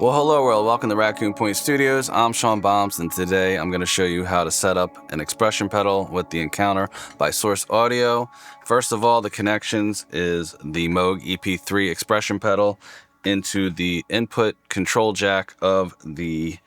Well, hello world, welcome to Raccoon Point Studios. I'm Sean Bombs, and today I'm going to show you how to set up an expression pedal with the Encounter by sourceaudio. First of all, the connections is the Moog EP3 expression pedal into the input control jack of the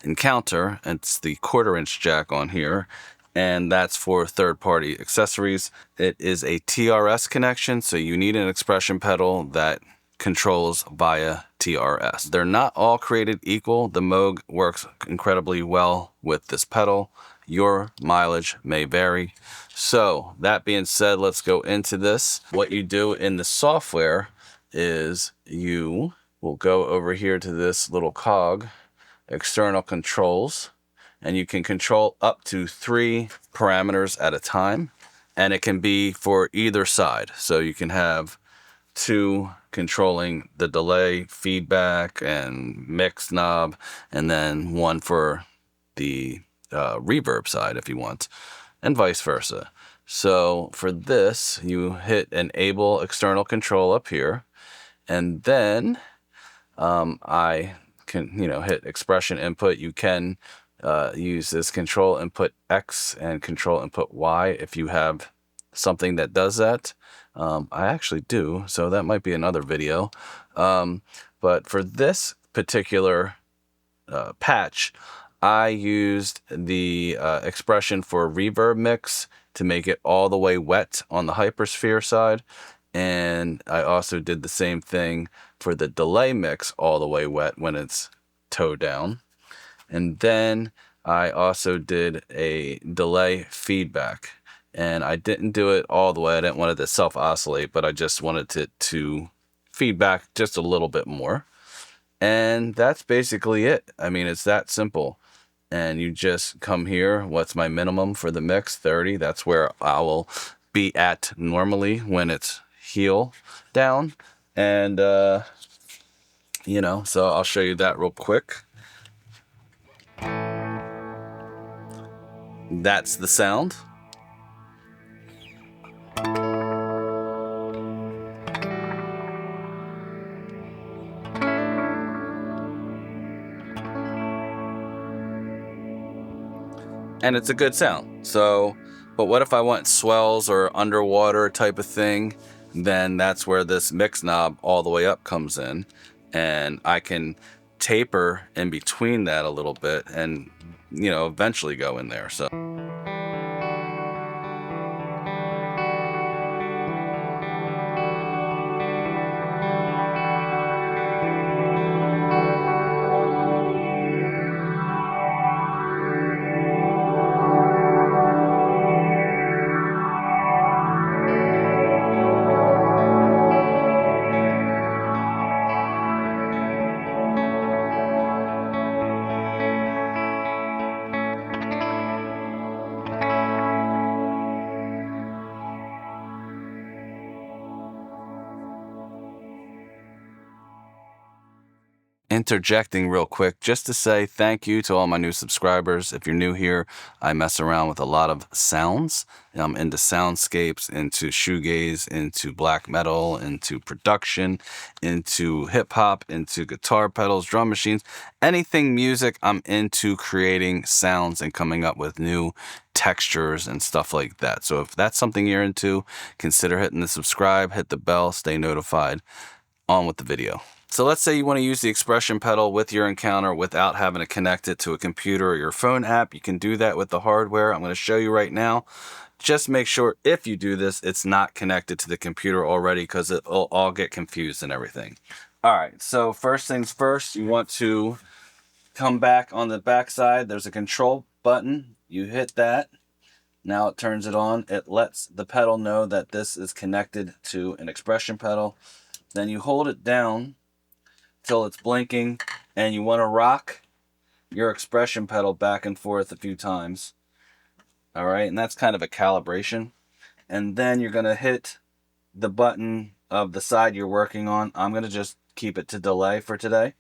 Encounter. It's the 1/4-inch jack on here, and that's for third-party accessories. It is a TRS connection, so you need an expression pedal that controls via TRS. They're not all created equal. The Moog works incredibly well with this pedal. Your mileage may vary. So that being said, let's go into this. What you do in the software is you will go over here to this little cog, external controls, and you can control up to 3 parameters at a time, and it can be for either side. So you can have 2 controlling the delay, feedback, and mix knob, and then 1 for the reverb side if you want, and vice versa. So for this, you hit enable external control up here, and then I can hit expression input. You can use this control input X and control input Y if you have something that does that. I actually do, so that might be another video. But for this particular patch, I used the expression for reverb mix to make it all the way wet on the hypersphere side. And I also did the same thing for the delay mix all the way wet when it's toe down. And then I also did a delay feedback. And I didn't do it all the way. I didn't want it to self-oscillate, but I just wanted it to feedback just a little bit more. And that's basically it. I mean, it's that simple. And you just come here. What's my minimum for the mix? 30. That's where I will be at normally when it's heel down. And, so I'll show you that real quick. That's the sound. And it's a good sound. So, but what if I want swells or underwater type of thing? Then that's where this mix knob all the way up comes in, and I can taper in between that a little bit and eventually go in there. So interjecting real quick just to say thank you to all my new subscribers. If you're new here, I mess around with a lot of sounds. I'm into soundscapes, into shoegaze, into black metal, into production, into hip hop, into guitar pedals, drum machines, anything music. I'm into creating sounds and coming up with new textures and stuff like that. So if that's something you're into, consider hitting the subscribe, hit the bell, stay notified. On with the video. So let's say you want to use the expression pedal with your Encounter without having to connect it to a computer or your phone app. You can do that with the hardware. I'm going to show you right now. Just make sure if you do this, it's not connected to the computer already, because it'll all get confused and everything. All right, so first things first, you want to come back on the back side. There's a control button. You hit that. Now it turns it on. It lets the pedal know that this is connected to an expression pedal. Then you hold it down till it's blinking, and you want to rock your expression pedal back and forth a few times. All right, and that's kind of a calibration. And then you're going to hit the button of the side you're working on. I'm going to just keep it to delay for today.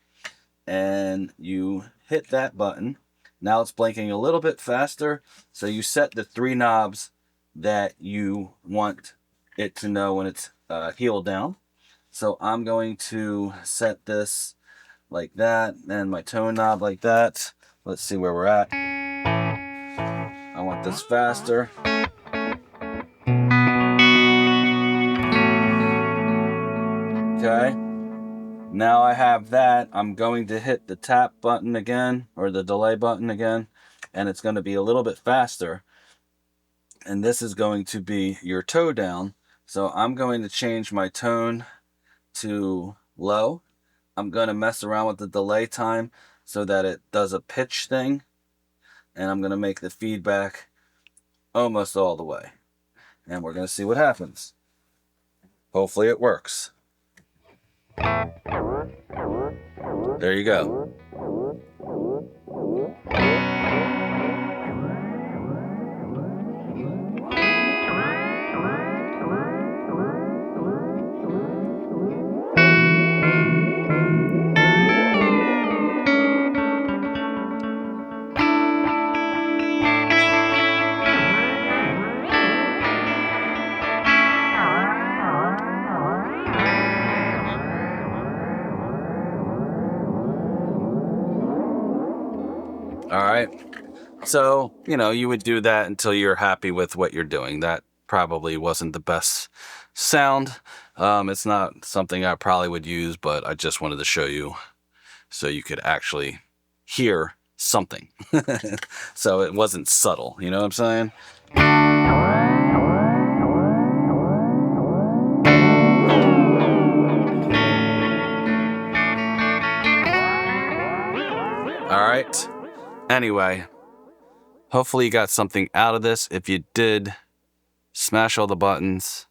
And you hit that button. Now it's blinking a little bit faster. So you set the 3 knobs that you want it to know when it's heel down. So I'm going to set this like that, and my tone knob like that. Let's see where we're at. I want this faster. Okay. Now I have that. I'm going to hit the tap button again, or the delay button again, and it's going to be a little bit faster. And this is going to be your toe down. So I'm going to change my tone to low. I'm going to mess around with the delay time so that it does a pitch thing. And I'm going to make the feedback almost all the way. And we're going to see what happens. Hopefully it works. There you go. All right. So, you would do that until you're happy with what you're doing. That probably wasn't the best sound. It's not something I probably would use, but I just wanted to show you so you could actually hear something. So it wasn't subtle, you know what I'm saying? All right. Anyway, hopefully you got something out of this. If you did, smash all the buttons.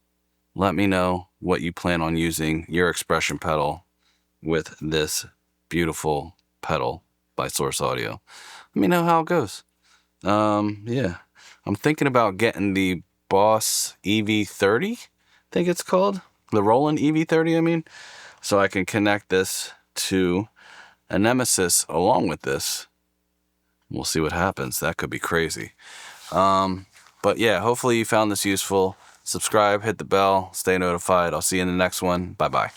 Let me know what you plan on using your expression pedal with this beautiful pedal by SourceAudio. Let me know how it goes. Yeah. I'm thinking about getting the Boss EV30, I think it's called. The Roland EV30, I mean. So I can connect this to a Nemesis along with this. We'll see what happens. That could be crazy. But yeah, hopefully you found this useful. Subscribe, hit the bell, stay notified. I'll see you in the next one. Bye-bye.